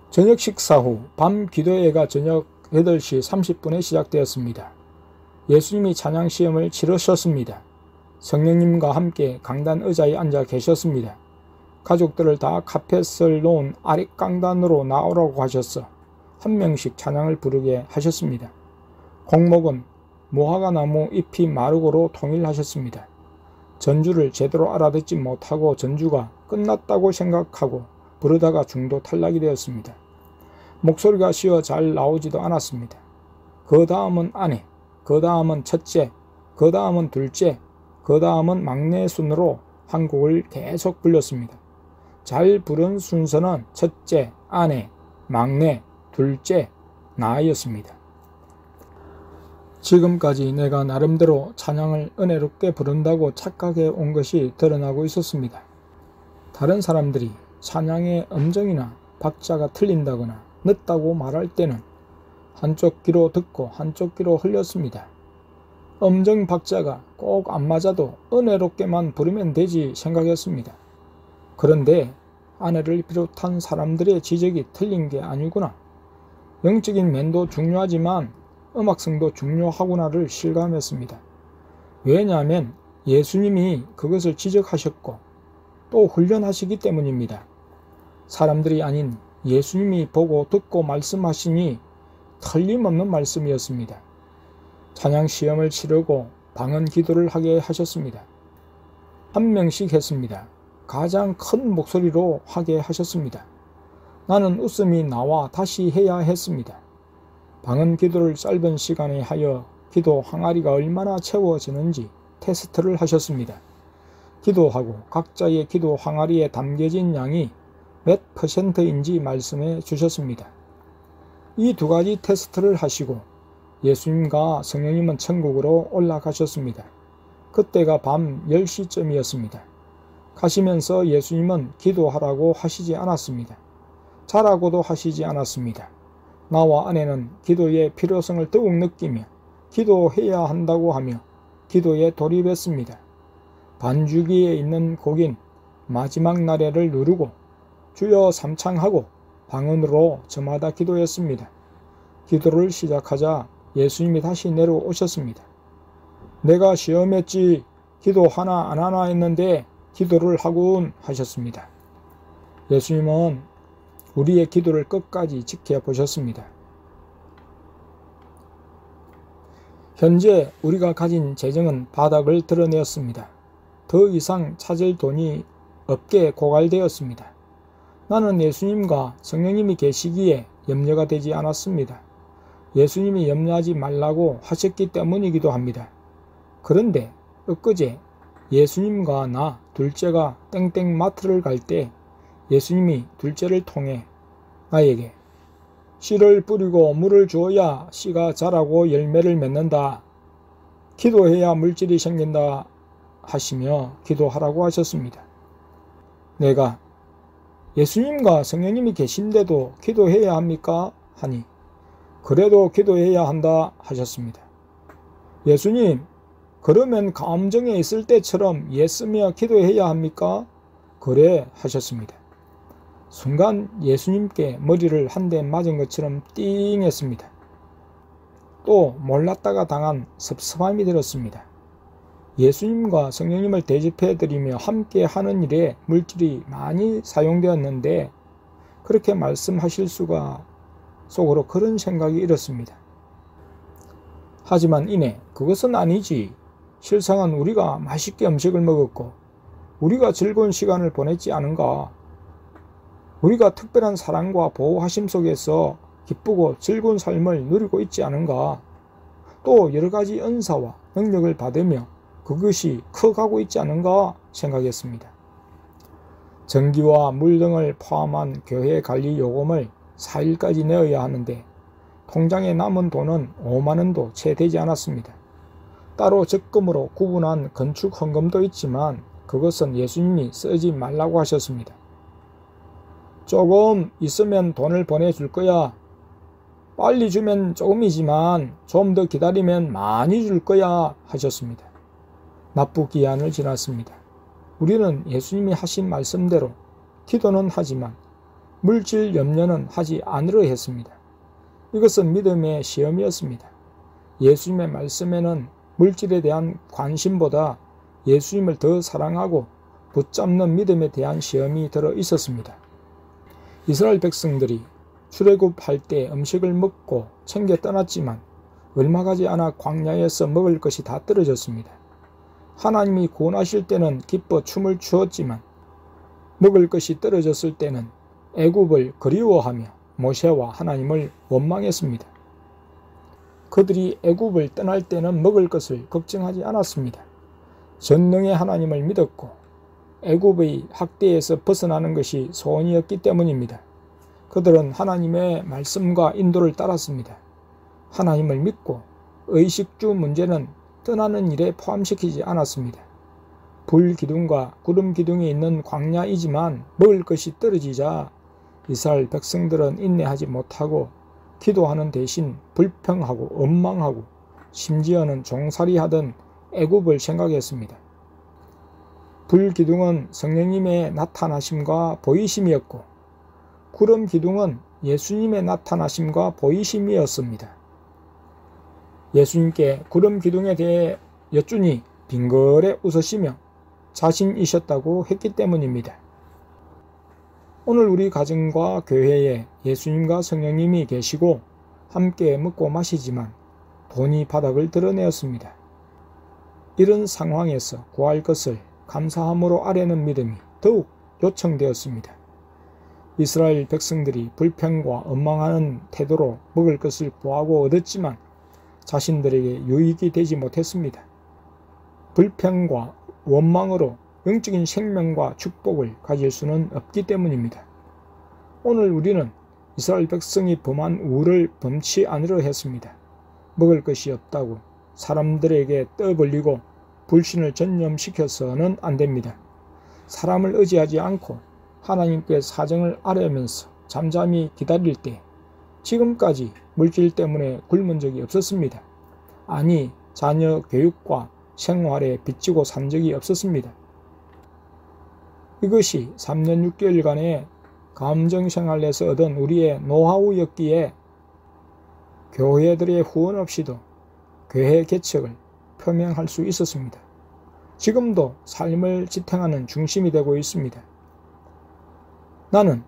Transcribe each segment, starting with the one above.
저녁 식사 후 밤 기도회가 저녁 8시 30분에 시작되었습니다. 예수님이 찬양 시험을 치르셨습니다. 성령님과 함께 강단 의자에 앉아 계셨습니다. 가족들을 다 카펫을 놓은 아랫강단으로 나오라고 하셔서 한 명씩 찬양을 부르게 하셨습니다. 곡목은 무화과나무 잎이 마르고로 통일하셨습니다. 전주를 제대로 알아듣지 못하고 전주가 끝났다고 생각하고 부르다가 중도 탈락이 되었습니다. 목소리가 쉬어 잘 나오지도 않았습니다. 그 다음은 아내, 그 다음은 첫째, 그 다음은 둘째, 그 다음은 막내 순으로 한 곡을 계속 불렀습니다. 잘 부른 순서는 첫째, 아내, 막내, 둘째, 나였습니다. 지금까지 내가 나름대로 찬양을 은혜롭게 부른다고 착각해 온 것이 드러나고 있었습니다. 다른 사람들이 찬양의 음정이나 박자가 틀린다거나 늦다고 말할 때는 한쪽 귀로 듣고 한쪽 귀로 흘렸습니다. 음정 박자가 꼭 안 맞아도 은혜롭게만 부르면 되지 생각했습니다. 그런데 아내를 비롯한 사람들의 지적이 틀린 게 아니구나. 영적인 면도 중요하지만 음악성도 중요하구나를 실감했습니다. 왜냐하면 예수님이 그것을 지적하셨고 또 훈련하시기 때문입니다. 사람들이 아닌 예수님이 보고 듣고 말씀하시니 틀림없는 말씀이었습니다. 찬양 시험을 치르고 방언 기도를 하게 하셨습니다. 한 명씩 했습니다. 가장 큰 목소리로 하게 하셨습니다. 나는 웃음이 나와 다시 해야 했습니다. 방언 기도를 짧은 시간에 하여 기도 항아리가 얼마나 채워지는지 테스트를 하셨습니다. 기도하고 각자의 기도 항아리에 담겨진 양이 몇 %인지 말씀해 주셨습니다. 이 두 가지 테스트를 하시고 예수님과 성령님은 천국으로 올라가셨습니다. 그때가 밤 10시쯤이었습니다. 가시면서 예수님은 기도하라고 하시지 않았습니다. 자라고도 하시지 않았습니다. 나와 아내는 기도의 필요성을 더욱 느끼며 기도해야 한다고 하며 기도에 돌입했습니다. 반주기에 있는 곡인 마지막 나래를 누르고 주여 삼창하고 방언으로 저마다 기도했습니다. 기도를 시작하자 예수님이 다시 내려오셨습니다. 내가 시험했지 기도 하나 안 하나 했는데 기도를 하군 하셨습니다. 예수님은 우리의 기도를 끝까지 지켜보셨습니다. 현재 우리가 가진 재정은 바닥을 드러내었습니다. 더 이상 찾을 돈이 없게 고갈되었습니다. 나는 예수님과 성령님이 계시기에 염려가 되지 않았습니다. 예수님이 염려하지 말라고 하셨기 때문이기도 합니다. 그런데 엊그제 예수님과 나 둘째가 땡땡 마트를 갈 때 예수님이 둘째를 통해 나에게 씨를 뿌리고 물을 주어야 씨가 자라고 열매를 맺는다. 기도해야 물질이 생긴다 하시며 기도하라고 하셨습니다. 내가 예수님과 성령님이 계신데도 기도해야 합니까? 하니 그래도 기도해야 한다 하셨습니다. 예수님, 그러면 감정에 있을 때처럼 예쓰며 기도해야 합니까? 그래 하셨습니다. 순간 예수님께 머리를 한 대 맞은 것처럼 띵 했습니다. 또 몰랐다가 당한 섭섭함이 들었습니다. 예수님과 성령님을 대접해드리며 함께 하는 일에 물질이 많이 사용되었는데 그렇게 말씀하실 수가 속으로 그런 생각이 일었습니다. 하지만 이내 그것은 아니지. 실상은 우리가 맛있게 음식을 먹었고 우리가 즐거운 시간을 보냈지 않은가. 우리가 특별한 사랑과 보호하심 속에서 기쁘고 즐거운 삶을 누리고 있지 않은가. 또 여러 가지 은사와 능력을 받으며 그것이 커가고 있지 않은가 생각했습니다. 전기와 물 등을 포함한 교회 관리 요금을 4일까지 내어야 하는데 통장에 남은 돈은 5만 원도 채 되지 않았습니다. 따로 적금으로 구분한 건축 헌금도 있지만 그것은 예수님이 쓰지 말라고 하셨습니다. 조금 있으면 돈을 보내줄 거야. 빨리 주면 조금이지만 좀 더 기다리면 많이 줄 거야 하셨습니다. 납부기한을 지났습니다. 우리는 예수님이 하신 말씀대로 기도는 하지만 물질 염려는 하지 않으려 했습니다. 이것은 믿음의 시험이었습니다. 예수님의 말씀에는 물질에 대한 관심보다 예수님을 더 사랑하고 붙잡는 믿음에 대한 시험이 들어 있었습니다. 이스라엘 백성들이 출애굽할 때 음식을 먹고 챙겨 떠났지만 얼마 가지 않아 광야에서 먹을 것이 다 떨어졌습니다. 하나님이 구원하실 때는 기뻐 춤을 추었지만 먹을 것이 떨어졌을 때는 애굽을 그리워하며 모세와 하나님을 원망했습니다. 그들이 애굽을 떠날 때는 먹을 것을 걱정하지 않았습니다. 전능의 하나님을 믿었고 애굽의 학대에서 벗어나는 것이 소원이었기 때문입니다. 그들은 하나님의 말씀과 인도를 따랐습니다. 하나님을 믿고 의식주 문제는 떠나는 일에 포함시키지 않았습니다. 불기둥과 구름기둥이 있는 광야이지만 먹을 것이 떨어지자 이스라엘 백성들은 인내하지 못하고 기도하는 대신 불평하고 원망하고 심지어는 종살이하던 애굽을 생각했습니다. 불기둥은 성령님의 나타나심과 보이심이었고 구름기둥은 예수님의 나타나심과 보이심이었습니다. 예수님께 구름기둥에 대해 여쭈니 빙그레 웃으시며 자신이셨다고 했기 때문입니다. 오늘 우리 가정과 교회에 예수님과 성령님이 계시고 함께 먹고 마시지만 돈이 바닥을 드러내었습니다. 이런 상황에서 구할 것을 감사함으로 아뢰는 믿음이 더욱 요청되었습니다. 이스라엘 백성들이 불평과 원망하는 태도로 먹을 것을 구하고 얻었지만 자신들에게 유익이 되지 못했습니다. 불평과 원망으로 영적인 생명과 축복을 가질 수는 없기 때문입니다. 오늘 우리는 이스라엘 백성이 범한 우를 범치 않으려 했습니다. 먹을 것이 없다고 사람들에게 떠벌리고 불신을 전념시켜서는 안 됩니다. 사람을 의지하지 않고 하나님께 사정을 아뢰면서 잠잠히 기다릴 때 지금까지 물질 때문에 굶은 적이 없었습니다. 아니, 자녀 교육과 생활에 빚지고 산 적이 없었습니다. 이것이 3년 6개월간의 감정생활에서 얻은 우리의 노하우였기에 교회들의 후원 없이도 교회 개척을 표명할 수 있었습니다. 지금도 삶을 지탱하는 중심이 되고 있습니다. 나는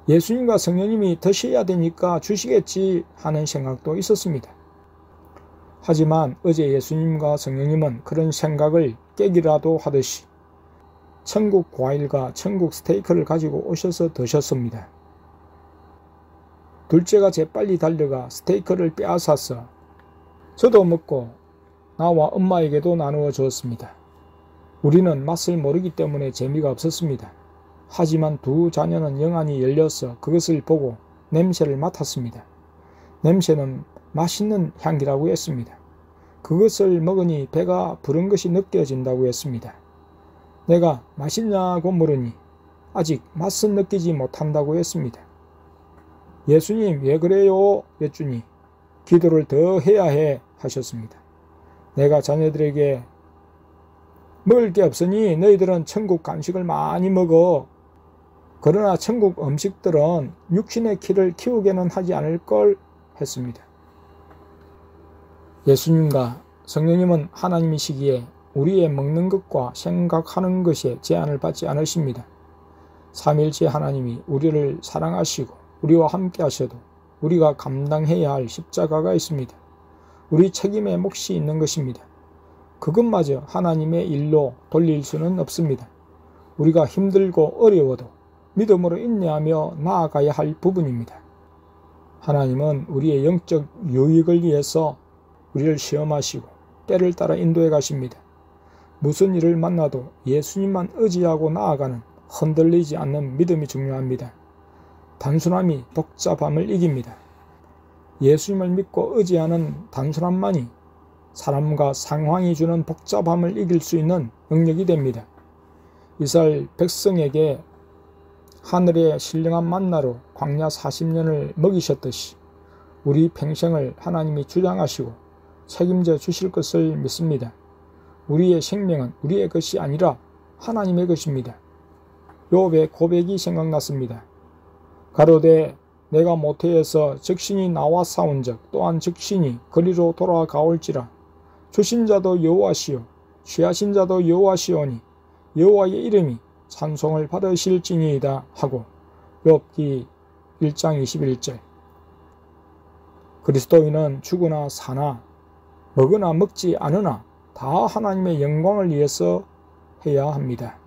예수님과 성령님이 드셔야 되니까 주시겠지 하는 생각도 있었습니다. 하지만 어제 예수님과 성령님은 그런 생각을 깨기라도 하듯이 천국 과일과 천국 스테이크를 가지고 오셔서 드셨습니다. 둘째가 재빨리 달려가 스테이크를 빼앗아서 저도 먹고 나와 엄마에게도 나누어 주었습니다. 우리는 맛을 모르기 때문에 재미가 없었습니다. 하지만 두 자녀는 영안이 열려서 그것을 보고 냄새를 맡았습니다. 냄새는 맛있는 향기라고 했습니다. 그것을 먹으니 배가 부른 것이 느껴진다고 했습니다. 내가 맛있냐고 물으니 아직 맛은 느끼지 못한다고 했습니다. 예수님 왜 그래요? 여쭈니 기도를 더 해야 해 하셨습니다. 내가 자녀들에게 먹을 게 없으니 너희들은 천국 간식을 많이 먹어. 그러나 천국 음식들은 육신의 키를 키우게는 하지 않을 걸 했습니다. 예수님과 성령님은 하나님이시기에 우리의 먹는 것과 생각하는 것에 제한을 받지 않으십니다. 삼일째 하나님이 우리를 사랑하시고 우리와 함께 하셔도 우리가 감당해야 할 십자가가 있습니다. 우리 책임에 몫이 있는 것입니다. 그것마저 하나님의 일로 돌릴 수는 없습니다. 우리가 힘들고 어려워도 믿음으로 인내하며 나아가야 할 부분입니다. 하나님은 우리의 영적 유익을 위해서 우리를 시험하시고 때를 따라 인도해 가십니다. 무슨 일을 만나도 예수님만 의지하고 나아가는 흔들리지 않는 믿음이 중요합니다. 단순함이 복잡함을 이깁니다. 예수님을 믿고 의지하는 단순함만이 사람과 상황이 주는 복잡함을 이길 수 있는 능력이 됩니다. 이스라엘 백성에게 하늘의 신령한 만나로 광야 40년을 먹이셨듯이 우리 평생을 하나님이 주장하시고 책임져 주실 것을 믿습니다. 우리의 생명은 우리의 것이 아니라 하나님의 것입니다. 욥의 고백이 생각났습니다. 가로되 내가 모태에서 적신이 나와 싸운즉 또한 적신이 거리로 돌아가올지라. 주신 자도 여호와시요 취하신 자도 여호와시오니 여호와의 이름이 찬송을 받으실지니이다 하고 욥기 1장 21절. 그리스도인은 죽으나 사나 먹으나 먹지 않으나 다 하나님의 영광을 위해서 해야 합니다.